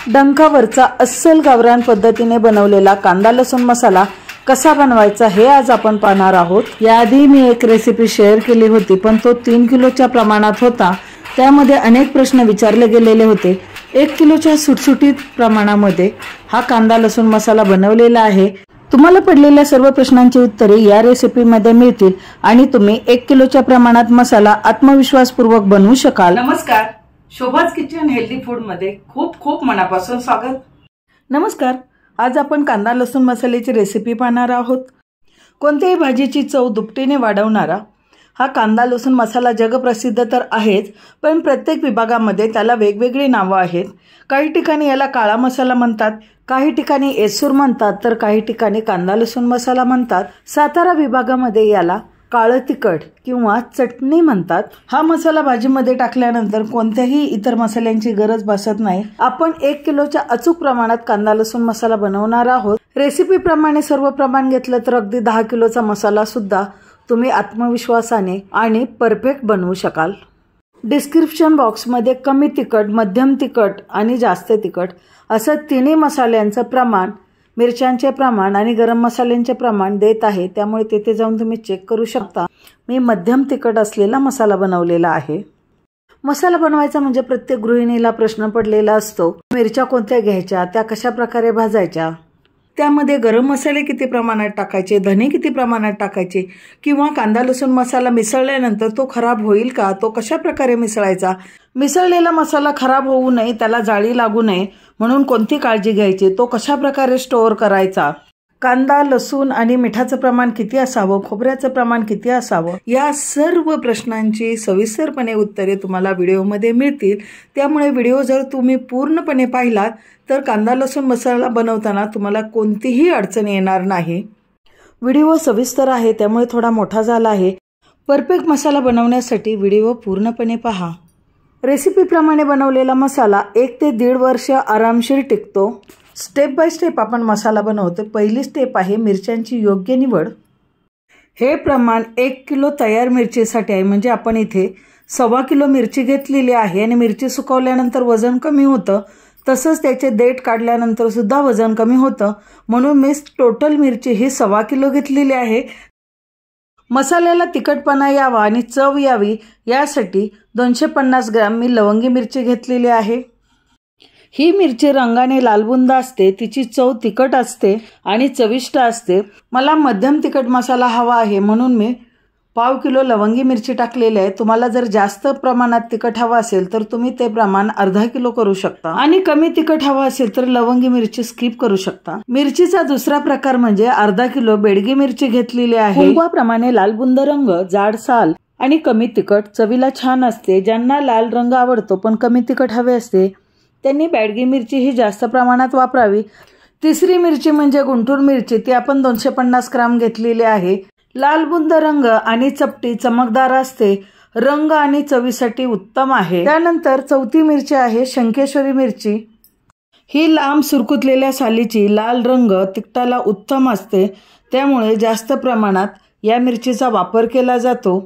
डंकावरचा अस्सल गावरान पद्धतीने बनवलेला कांदा लसूण मसाला कसा बनवायचा हे आज आपण पाहणार आहोत। याआधी मी एक रेसिपी शेअर केली होती, पण तो 3 किलोच्या प्रमाणात होता। त्यामध्ये अनेक प्रश्न विचारले गेलेले होते। 1 किलोच्या सुटसुटीत प्रमाणामध्ये हा कांदा लसूण मसाला बनवलेला आहे। तुम्हाला पडलेल्या सर्व प्रश्नांची उत्तरे या रेसिपीमध्ये मिळतील आणि तुम्ही 1 किलोच्या प्रमाणात मसाला आत्मविश्वासपूर्वक बनवू शकाल। नमस्कार, शोभाज किचन हेल्दी फूड मध्ये खूप खूप मनापासून स्वागत। नमस्कार, आज आपण कांदा लसूण मसाल्याची रेसिपी पाहणार आहोत। कोणत्याही भाजीची चव दुपटीने वाढवणारा हा कांदा लसूण मसाला जगप्रसिद्ध तर आहेच, पण प्रत्येक विभागामध्ये त्याला वेगवेगळी नावे आहेत। काही ठिकाणी याला काळा मसाला म्हणतात, काही ठिकाणी एसूर म्हणतात, तर काही ठिकाणी कांदा लसूण मसाला म्हणतात। सातारा विभागामध्ये याला काळे तिखट किंवा चटणी म्हणतात। हा मसाला भाजीमध्ये टाकल्यानंतर कोणत्याही इतर मसाल्यांची गरज भासत नाही। आपण 1 किलोच्या अचूक प्रमाणात कांदा लसूण मसाला बनवणार आहोत। रेसिपी प्रमाणे सर्व प्रमाण घेतलं तर अगदी 10 किलोचा मसाला सुद्धा तुम्ही आत्मविश्वासाने आणि परफेक्ट बनवू शकाल। डिस्क्रिप्शन बॉक्समध्ये कमी तिखट, मध्यम तिखट आणि जास्त तिखट असं तिन्ही मसाल्यांचं प्रमाण, मिरच्यांचे प्रमाण आणि गरम मसाल्यांचे प्रमाण देत आहे, त्यामुळे तिथे जाऊन तुम्ही चेक करू शकता। मी मध्यम तिखट असलेला मसाला बनवलेला आहे। मसाला बनवायचा म्हणजे प्रत्येक गृहिणीला प्रश्न पडलेला असतो, मिरच्या कोणत्या घ्यायच्या, त्या कशा प्रकारे भाजायच्या, त्यामध्ये गरम मसाले किती प्रमाणात टाकायचे, धने किती प्रमाणात टाकायचे, किंवा कांदा लसूण मसाला मिसळल्यानंतर तो खराब होईल का, तो कशा प्रकारे मिसळायचा, मिसळलेला मसाला खराब होऊ नये, त्याला जाळी लागू नये म्हणून कोणती काळजी घ्यायची, तो कशा प्रकारे स्टोअर करायचा, कांदा लसूण आणि मिठाचं प्रमाण किती असावं, खोबऱ्याचं प्रमाण किती असावं, या सर्व प्रश्नांची सविस्तरपणे उत्तरे तुम्हाला व्हिडिओमध्ये मिळतील। त्यामुळे व्हिडिओ जर तुम्ही पूर्णपणे पाहिलात तर कांदा लसूण मसाला बनवताना तुम्हाला कोणतीही अडचण येणार नाही। व्हिडिओ सविस्तर आहे त्यामुळे थोडा मोठा झाला आहे। परफेक्ट मसाला बनवण्यासाठी व्हिडिओ पूर्णपणे पहा। रेसिपीप्रमाणे बनवलेला मसाला 1 ते 1.5 वर्ष आरामशीर टिकतो। स्टेप बाय स्टेप आपण मसाला बनवतो। पहिली स्टेप आहे मिरच्यांची योग्य निवड। हे प्रमाण 1 किलो तयार मिरचीसाठी आहे, म्हणजे आपण इथे 1.25 किलो मिरची घेतलेली आहे आणि मिरची सुकवल्यानंतर वजन कमी होतं, तसंच त्याचे देठ काढल्यानंतर सुद्धा वजन कमी होतं, म्हणून मी टोटल मिरची ही 1.25 किलो घेतलेली आहे। मसाल्याला तिखटपणा यावा आणि चव यावी यासाठी 250 ग्रॅम मी लवंगी मिरची घेतलेली आहे। ही मिरची रंगाने लालबुंद असते, तिची चव तिखट असते आणि चविष्ट असते। मला मध्यम तिखट मसाला हवा आहे म्हणून मी 1/2 किलो लवंगी मिरची टाकलेली आहे। तुम्हाला जर जास्त प्रमाणात तिखट हवा असेल तर तुम्ही ते प्रमाण अर्धा किलो करू शकता आणि कमी तिखट हवा असेल तर लवंगी मिरची स्किप करू शकता। मिरचीचा दुसरा प्रकार म्हणजे अर्धा किलो बेडगी मिरची घेतलेली आहे। कुंकवाप्रमाणे लालबुंद रंग, जाड साल आणि कमी तिखट चवीला छान असते। ज्यांना लाल रंग आवडतो पण कमी तिखट हवे असते त्यांनी बेडगी मिरची ही जास्त प्रमाणात वापरावी। तिसरी मिरची म्हणजे गुंटूर मिरची, ती आपण 250 ग्राम घेतलेली आहे। लालबुंद रंग आणि चपटी चमकदार असते, रंग आणि चवीसाठी उत्तम आहे। त्यानंतर चौथी मिरची आहे शंकेश्वरी मिरची। ही लांब सुरकुतलेल्या सालीची, लाल रंग तिखटाला उत्तम असते, त्यामुळे जास्त प्रमाणात या मिरचीचा वापर केला जातो।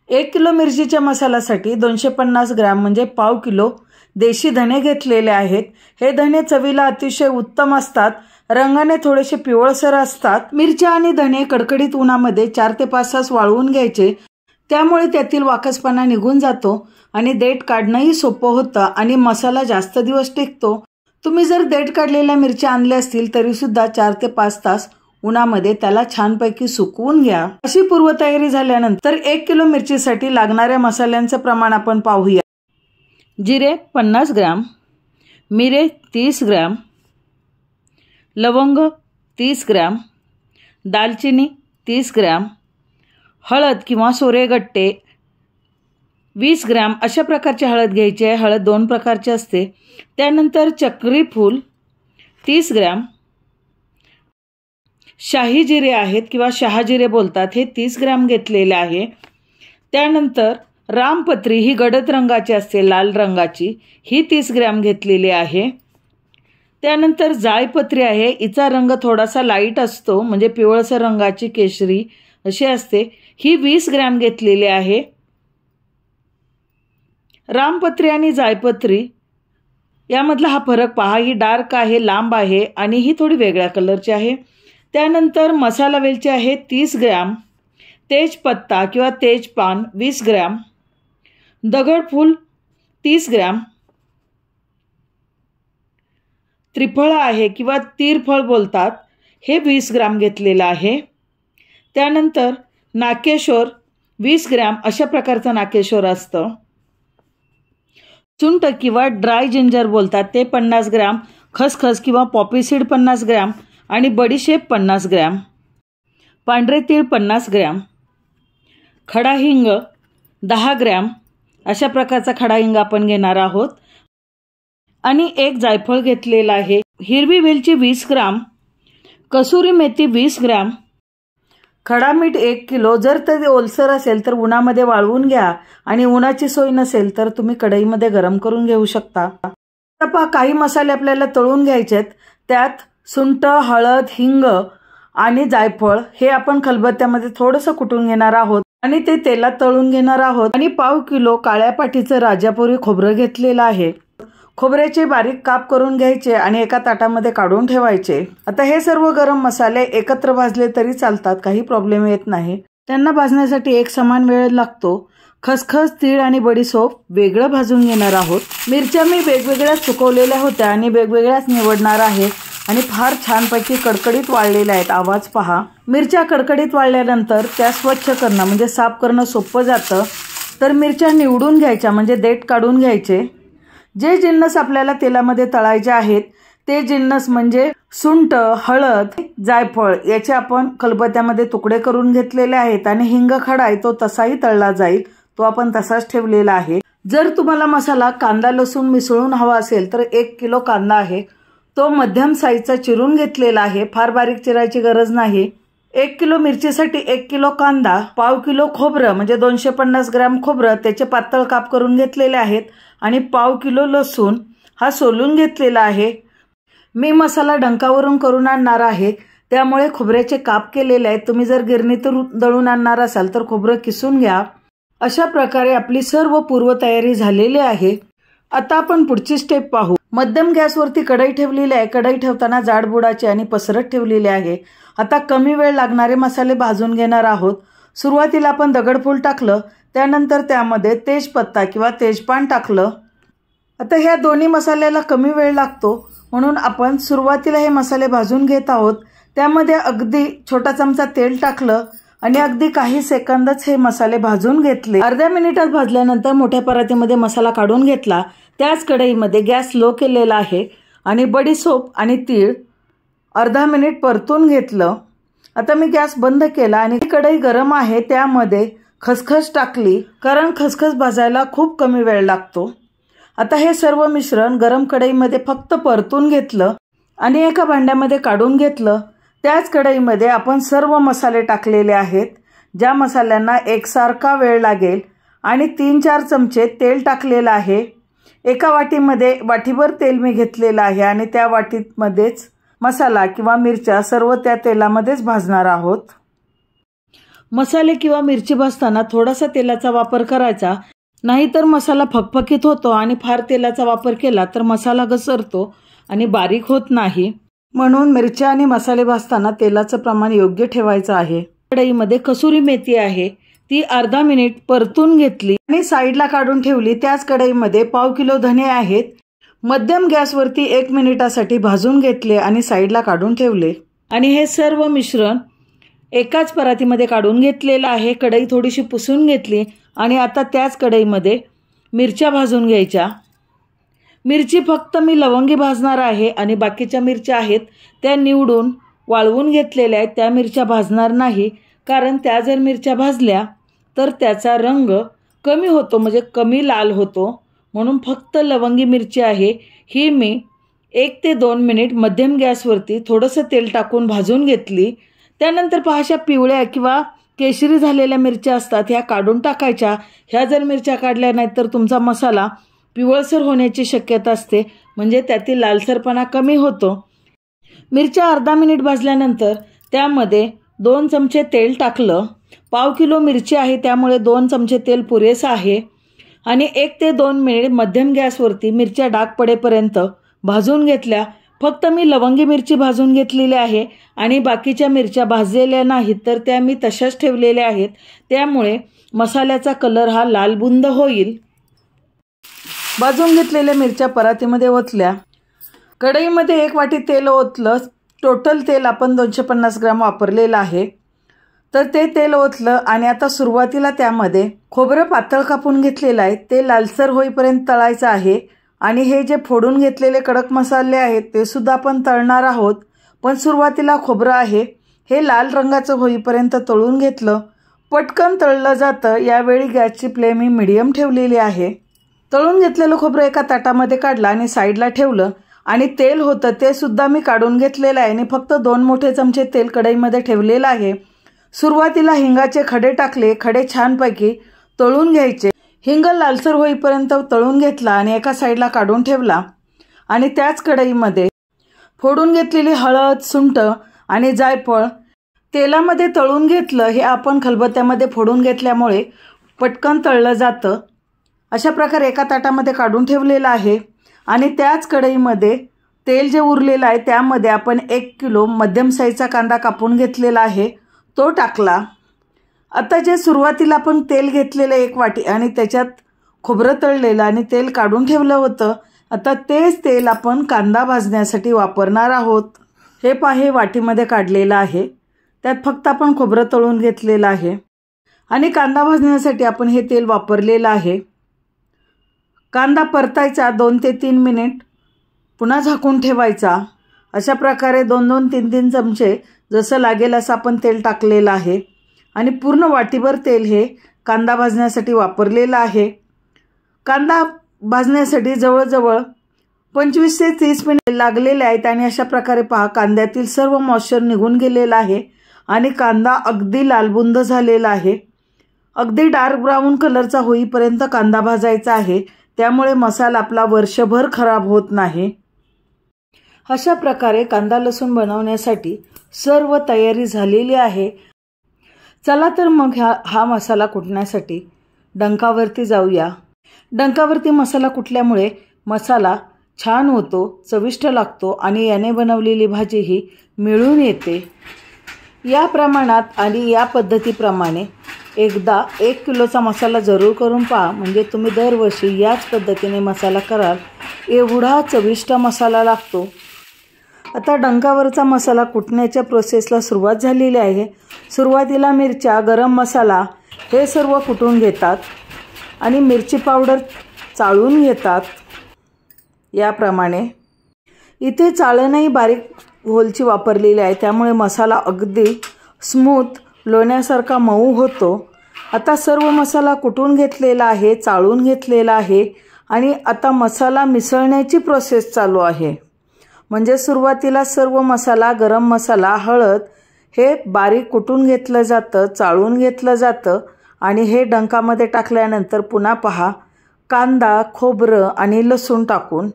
1 किलो मिरचीच्या मसाल्यासाठी 250 ग्रॅम म्हणजे 1/2 किलो देशी धने घेतलेले आहेत। हे धने चवीला अतिशय उत्तम असतात, रंगाने थोडेसे पिवळसर असतात। मिरच्या आणि धने कडकडीत उन्हामध्ये 4 ते 5 तास वाळवून घ्यायचे, त्यामुळे त्यातील वाकसपणा निघून जातो आणि देठ काढणंही सोपं होतं आणि मसाला जास्त दिवस टिकतो। तुम्ही जर देठ काढलेल्या मिरच्या आणल्या असतील तरी सुद्धा 4 ते 5 तास उन्हामध्ये त्याला छानपैकी सुकवून घ्या। अशी पूर्वतयारी झाल्यानंतर 1 किलो मिरचीसाठी लागणाऱ्या मसाल्यांचं प्रमाण आपण पाहूया। जिरे 50 ग्रॅम, मिरे 30 ग्रॅम, लवंग 30 ग्रॅम, दालचिनी 30 ग्रॅम, हळद किंवा सोरेगट्टे 20 ग्रॅम अशा प्रकारची हळद घ्यायची आहे। हळद 2 प्रकारची असते। त्यानंतर चक्री फूल 30 ग्रॅम, शाही जिरे आहेत किंवा शहाजिरे बोलतात, हे 30 ग्रॅम घेतलेले आहे। त्यानंतर रामपत्री ही गडद रंगाची असते, लाल रंगाची, ही 30 ग्रॅम घेतलेली आहे। त्यानंतर जायपत्री आहे, हिचा रंग थोडासा लाईट असतो, म्हणजे पिवळसर रंगाची केशरी अशी असते, ही 20 ग्रॅम घेतलेली आहे। रामपत्री आणि जायपत्री यामधला हा फरक पहा, ही डार्क आहे, लांब आहे आणि ही थोडी वेगळ्या कलरची आहे. त्यानंतर मसाला वेलची आहे 30 ग्रॅम, तेजपत्ता किंवा तेजपान 20 ग्रॅम, दगडफूल 30 ग्रॅम, त्रिफळ आहे किंवा तीरफळ बोलतात, हे 20 ग्रॅम घेतलेलं आहे. त्यानंतर नाकेश्वर 20 ग्रॅम, अशा प्रकारचं नाकेश्वर असतं. सुंठ किंवा ड्राय जिंजर बोलतात ते 50 ग्रॅम, खसखस किंवा पॉपी सीड 50 ग्रॅम आणि बडीशेप 50 ग्रॅम, पांढरे तीळ 50 ग्रॅम, खडा हिंग 10 ग्रॅम, अशा प्रकारचा खडा हिंग आपण घेणार आहोत. आणि एक जायफळ घेतलेला आहे. हिरवी वेलची 20 ग्रॅम, कसुरी मेथी 20 ग्रॅम, खडा मीठ 1 किलो. जर ते ओलसर असेल तर उन्हामध्ये वाळवून घ्या आणि उन्हाची सोय नसेल तर तुम्ही कढईमध्ये गरम करून घेऊ शकता. आता पहा, काही मसाले आपल्याला तळून घ्यायचे आहेत. त्यात सुंठ, हळद, हिंग आणि जायफळ हे आपण खलबत्त्यामध्ये थोडंसं कुटून घेणार आहोत आणि ते तेलात तळून घेणार आहोत. आणि पाव किलो काळ्या पाठीचं राजापुरी खोबरं घेतलेलं आहे. खोबऱ्याचे बारीक काप करून घ्यायचे आणि एका ताटामध्ये काढून ठेवायचे. आता हे सर्व गरम मसाले एकत्र भाजले तरी चालतात, काही प्रॉब्लेम येत नाही. त्यांना भाजण्यासाठी एक समान वेळ लागतो. खसखस, तीळ आणि बडीशेप वेगळं भाजून घेणार आहोत. मिरच्या मी वेगवेगळ्या सुकवलेल्या होत्या आणि वेगवेगळ्याच निवडणार आहे आणि फार छानपैकी कडकडीत वाळलेल्या आहेत. आवाज पहा. मिरच्या कडकडीत वाळल्यानंतर त्या स्वच्छ करणं म्हणजे साफ करणं सोपं जातं. तर मिरच्या निवडून घ्यायच्या म्हणजे देठ काढून घ्यायचे. जे जिन्नस आपल्याला तेलामध्ये तळायचे आहेत ते जिन्नस म्हणजे सुंठ, हळद, जायफळ याचे आपण खलबत्त्यामध्ये तुकडे करून घेतलेले आहेत आणि हिंग खडा आहे तो तसाही तळला जाईल, तो आपण तसाच ठेवलेला आहे. जर तुम्हाला मसाला कांदा लसूण मिसळून हवा असेल तर 1 किलो कांदा आहे, तो मध्यम साईजचा चिरून घेतलेला आहे, फार बारीक चिरायची गरज नाही. 1 किलो मिरचीसाठी 1 किलो कांदा, पाव किलो खोबरं म्हणजे 250 ग्रॅम खोबरं त्याचे पातळ काप करून घेतलेले आहेत आणि पाव किलो लसूण हा सोलून घेतलेला आहे. मी मसाला डंकावरून करून आणणार आहे त्यामुळे खोबऱ्याचे काप केलेले आहेत. तुम्ही जर गिरणीतून दळून आणणार असाल तर खोबरं किसून घ्या. अशा प्रकारे आपली सर्व पूर्वतयारी झालेली आहे. आता आपण पुढची स्टेप पाहू. मध्यम गॅसवरती कढई ठेवलेली आहे. कढई ठेवताना जाडबुडाची आणि पसरट ठेवलेली आहे. आता कमी वेळ लागणारे मसाले भाजून घेणार आहोत. सुरुवातीला आपण दगडफूल टाकलं, त्यानंतर त्यामध्ये तेजपत्ता किंवा तेजपान टाकलं. आता ह्या दोन्ही मसाल्याला कमी वेळ लागतो म्हणून आपण सुरुवातीला हे मसाले भाजून घेत आहोत. त्यामध्ये अगदी छोटा चमचा तेल टाकलं आणि अगदी काही सेकंदच हे मसाले भाजून घेतले. अर्ध्या मिनिटात भाजल्यानंतर मोठ्या परातीमध्ये मसाला काढून घेतला. त्याच कढईमध्ये गॅस लो केलेला आहे आणि बडीशेप आणि तीळ अर्धा मिनिट परतून घेतलं. आता मी गॅस बंद केला आणि कढई गरम आहे त्यामध्ये खसखस टाकली, कारण खसखस भाजायला खूप कमी वेळ लागतो. आता हे सर्व मिश्रण गरम कढईमध्ये फक्त परतून घेतलं आणि एका भांड्यामध्ये काढून घेतलं. त्याच कढईमध्ये आपण सर्व मसाले टाकलेले आहेत, ज्या मसाल्यांना एकसारखा वेळ लागेल आणि 3-4 चमचे तेल टाकलेलं आहे. एका वाटीमध्ये वाटीभर तेल मी घेतलेलं आहे आणि त्या वाटीमध्येच मसाला किंवा मिरच्या सर्व त्या तेलामध्येच भाजणार आहोत. मसाले किंवा मिरची भाजताना थोडासा तेलाचा वापर करायचा, नाहीतर मसाला फकफकीत होतो आणि फार तेलाचा वापर केला तर मसाला घसरतो आणि बारीक होत नाही. म्हणून मिरच्या आणि मसाले भाजताना तेलाचं प्रमाण योग्य ठेवायचं आहे. कढईमध्ये कसुरी मेथी आहे, ती अर्धा मिनिट परतून घेतली आणि साईडला काढून ठेवली. त्याच कढईमध्ये पाव किलो धने आहेत, मध्यम गॅसवरती 1 मिनिटासाठी भाजून घेतले आणि साईडला काढून ठेवले. आणि हे सर्व मिश्रण एकाच परातीमध्ये काढून घेतलेलं आहे. कढई थोडीशी पुसून घेतली आणि आता त्याच कढईमध्ये मिरच्या भाजून घ्यायच्या. मिरची फक्त मी लवंगी भाजणार आहे आणि बाकीच्या मिरच्या आहेत त्या निवडून वाळवून घेतलेल्या आहेत, त्या मिरच्या भाजणार नाही, कारण त्या जर मिरच्या भाजल्या तर त्याचा रंग कमी होतो म्हणजे कमी लाल होतो. म्हणून फक्त लवंगी मिरची आहे, ही मी 1 ते 2 मिनिट मध्यम गॅसवरती थोडंसं तेल टाकून भाजून घेतली. त्यानंतर पहाशा पिवळ्या किंवा केशरी झालेल्या मिरच्या असतात ह्या काढून टाकायच्या. ह्या जर मिरच्या काढल्या नाहीत तर तुमचा मसाला पिवळसर होण्याची शक्यता असते, म्हणजे त्यातील लालसरपणा कमी होतो. मिरच्या अर्धा मिनिट भाजल्यानंतर त्यामध्ये 2 चमचे तेल टाकलं. पाव किलो मिरची आहे त्यामुळे 2 चमचे तेल पुरेसं आहे. आणि 1 ते 2 मिनिट मध्यम गॅसवरती मिरच्या डाग पडेपर्यंत भाजून घेतल्या. फक्त मी लवंगी मिरची भाजून घेतलेली आहे आणि बाकीच्या मिरच्या भाजलेल्या नाहीत, तर त्या मी तशाच ठेवलेल्या आहेत. त्यामुळे मसाल्याचा कलर हा लालबुंद होईल. भाजून घेतलेल्या मिरच्या परातीमध्ये ओतल्या. कढईमध्ये 1 वाटी तेल ओतलं. टोटल तेल आपण 250 ग्राम वापरलेलं आहे. तर ते तेल ओतलं आणि आता सुरुवातीला त्यामध्ये खोबरं पातळ कापून घेतलेलं आहे, ते लालसर होईपर्यंत तळायचं आहे. आणि हे जे फोडून घेतलेले कडक मसाले आहेत ते सुद्धा आपण तळणार आहोत. पण सुरुवातीला खोबरं आहे हे लाल रंगाचं होईपर्यंत तळून घेतलं. पटकन तळलं जातं. यावेळी गॅसची फ्लेम ही मीडियम ठेवलेली आहे. तळून घेतलेलं खोबरं एका ताटामध्ये काढलं आणि साईडला ठेवलं. आणि तेल होतं ते सुद्धा मी काढून घेतलेलं आहे आणि फक्त 2 मोठे चमचे तेल कढईमध्ये ठेवलेलं आहे. सुरुवातीला हिंगाचे खडे टाकले. खडे छानपैकी तळून घ्यायचे. हिंग लालसर होईपर्यंत तळून घेतला आणि एका साईडला काढून ठेवला. आणि त्याच कढईमध्ये फोडून घेतलेली हळद, सुंठ आणि जायफळ तेलामध्ये तळून घेतलं. हे आपण खलबत्त्यामध्ये फोडून घेतल्यामुळे पटकन तळलं जातं. अशा प्रकारे एका ताटामध्ये काढून ठेवलेलं आहे. आणि त्याच कढईमध्ये तेल जे उरलेलं आहे त्यामध्ये आपण 1 किलो मध्यम साईजचा कांदा कापून घेतलेला आहे, तो टाकला. आता जे सुरुवातीला आपण तेल घेतलेलं 1 वाटी आणि त्याच्यात खोबरं तळलेलं आणि तेल काढून ठेवलं होतं, आता तेच तेल आपण कांदा भाजण्यासाठी वापरणार आहोत. हे हे वाटीमध्ये काढलेलं आहे. त्यात फक्त आपण खोबरं तळून घेतलेलं आहे आणि कांदा भाजण्यासाठी आपण हे तेल वापरलेलं आहे. कांदा परतायचा 2 ते 3 मिनिट, पुन्हा झाकून ठेवायचा. अशा प्रकारे 2-2, 3-3 चमचे जसं लागेल असं आपण तेल टाकलेलं आहे. आणि पूर्ण वाटीभर तेल हे कांदा भाजण्यासाठी वापरलेलं आहे. कांदा भाजण्यासाठी जवळजवळ 25 ते 30 मिनिट लागलेले आहेत. आणि अशा प्रकारे पहा कांद्यातील सर्व मॉइश्चर निघून गेलेला आहे आणि कांदा अगदी लालबुंद झालेला आहे. अगदी डार्क ब्राऊन कलरचा होईपर्यंत कांदा भाजायचा आहे. त्यामुळे मसाला आपला वर्षभर खराब होत नाही. अशा प्रकारे कांदा लसूण बनवण्यासाठी सर्व तयारी झालेली आहे. चला तर मग हा मसाला कुटण्यासाठी डंकावरती जाऊया. डंकावरती मसाला कुटल्यामुळे मसाला छान होतो, चविष्ट लागतो आणि याने बनवलेली भाजी ही मिळून येते. या प्रमाणात आणि या पद्धतीप्रमाणे एकदा 1 किलोचा मसाला जरूर करून पहा, म्हणजे तुम्ही दरवर्षी याच पद्धतीने मसाला कराल. एवढा चविष्ट मसाला लागतो. आता डंकावरचा मसाला कुटण्याच्या प्रोसेसला सुरुवात झालेली आहे. सुरुवातीला मिरच्या, गरम मसाला हे सर्व कुटून घेतात आणि मिरची पावडर चाळून घेतात. याप्रमाणे इथे चाळणही बारीक होलची वापरलेली आहे, त्यामुळे मसाला अगदी स्मूथ लोण्यासारखा मऊ होतो. आता सर्व मसाला कुटून घेतलेला आहे, चाळून घेतलेला आहे आणि आता मसाला मिसळण्याची प्रोसेस चालू आहे. म्हणजे सुरुवातीला सर्व मसाला, गरम मसाला, हळद हे बारीक कुटून घेतलं जातं, चाळून घेतलं जातं आणि हे डंकामध्ये टाकल्यानंतर पुन्हा पहा कांदा, खोबरं आणि लसूण टाकून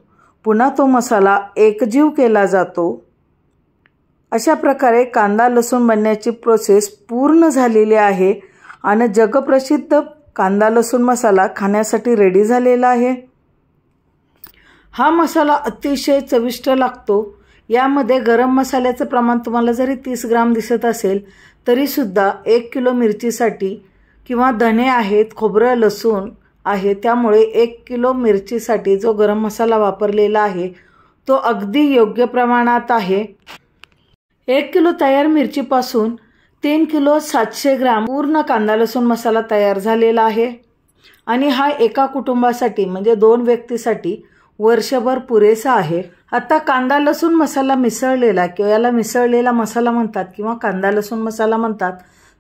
पुन्हा तो मसाला एकजीव केला जातो. अशा प्रकारे कांदा लसूण बनण्याची प्रोसेस पूर्ण झालेली आहे आणि जगप्रसिद्ध कांदा लसूण मसाला खाण्यासाठी रेडी झालेला आहे. हा मसाला अतिशय चविष्ट लागतो. यामध्ये गरम मसाल्याचं प्रमाण तुम्हाला जरी 30 ग्राम दिसत असेल तरीसुद्धा 1 किलो मिरचीसाठी किंवा धने आहेत, खोबरं, लसूण आहे, त्यामुळे 1 किलो मिरचीसाठी जो गरम मसाला वापरलेला आहे तो अगदी योग्य प्रमाणात आहे. 1 किलो तयार मिरचीपासून 3 किलो 700 ग्राम पूर्ण कांदा लसूण मसाला तयार झालेला आहे आणि हा एका कुटुंबासाठी म्हणजे 2 व्यक्तीसाठी वर्षभर पुरेसा आहे. आता कांदा लसूण मसाला मिसळलेला किंवा याला मिसळलेला मसाला म्हणतात किंवा कांदा लसूण मसाला म्हणतात,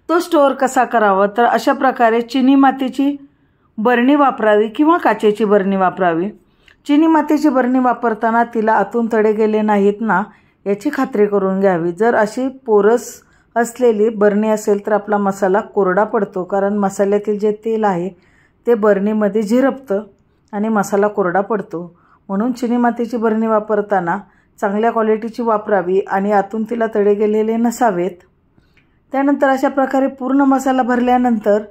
तो स्टोअर कसा करावा, तर अशा प्रकारे चिनी मातीची बरणी वापरावी किंवा काचेची बरणी वापरावी. चिनी मातीची बरणी वापरताना तिला आतून तडे गेले नाहीत ना याची खात्री करून घ्यावी. जर अशी पोरस असलेली बरणी असेल तर आपला मसाला कोरडा पडतो, कारण मसाल्यातील जे तेल आहे ते बरणीमध्ये झिरपतं आणि मसाला कोरडा पडतो. म्हणून चिनी मातीची बरणी वापरताना चांगल्या क्वालिटीची वापरावी आणि आतून तिला तडे गेलेले नसावेत. त्यानंतर अशा प्रकारे पूर्ण मसाला भरल्यानंतर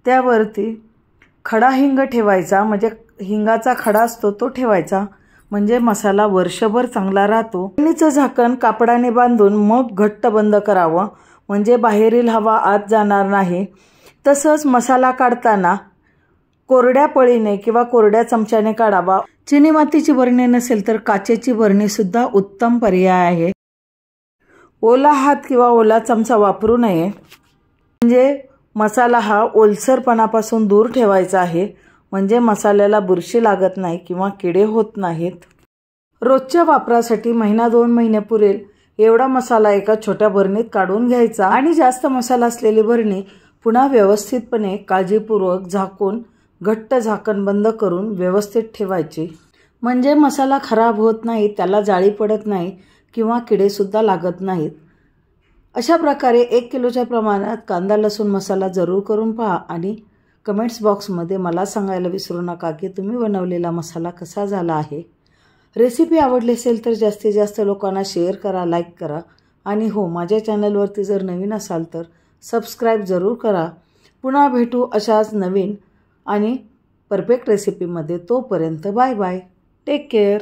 त्यावरती खडा हिंग ठेवायचा, म्हणजे हिंगाचा खडा असतो तो ठेवायचा, म्हणजे मसाला वर्षभर चांगला राहतो. बरणीचं झाकण कापडाने बांधून मग घट्ट बंद करावं, म्हणजे बाहेरील हवा आत जाणार नाही. तसंच मसाला काढताना कोरड्या पळीने किंवा कोरड्या चमच्याने काढावा. चिनी मातीची बरणी नसेल तर काचेची बरणी सुद्धा उत्तम पर्याय आहे. ओला हात किंवा ओला चमचा वापरू नये, म्हणजे मसाला हा ओलसरपणापासून दूर ठेवायचा आहे, म्हणजे मसाल्याला बुरशी लागत नाही किंवा किडे होत नाहीत. रोजच्या वापरासाठी 1-2 महिने पुरेल एवढा मसाला एका छोट्या बरणीत काढून घ्यायचा आणि जास्त मसाला असलेली बरणी पुन्हा व्यवस्थितपणे काळजीपूर्वक झाकून घट्ट झाकण बंद करून व्यवस्थित ठेवायची, म्हणजे मसाला खराब होत नाही, त्याला जाळी पडत नाही किंवा किडेसुद्धा लागत नाहीत. अशा प्रकारे 1 किलोच्या प्रमाणात कांदा लसूण मसाला जरूर करून पहा आणि कमेंट्स बॉक्समध्ये मला सांगायला विसरू नका की तुम्ही बनवलेला मसाला कसा झाला आहे. रेसिपी आवडली असेल तर जास्तीत जास्त लोकांना शेअर करा, लाईक करा आणि हो, माझ्या चॅनलवरती जर नवीन असाल तर सबस्क्राईब जरूर करा. पुन्हा भेटू अशाच नवीन आणि परफेक्ट रेसिपीमध्ये. तोपर्यंत बाय बाय, टेक केअर.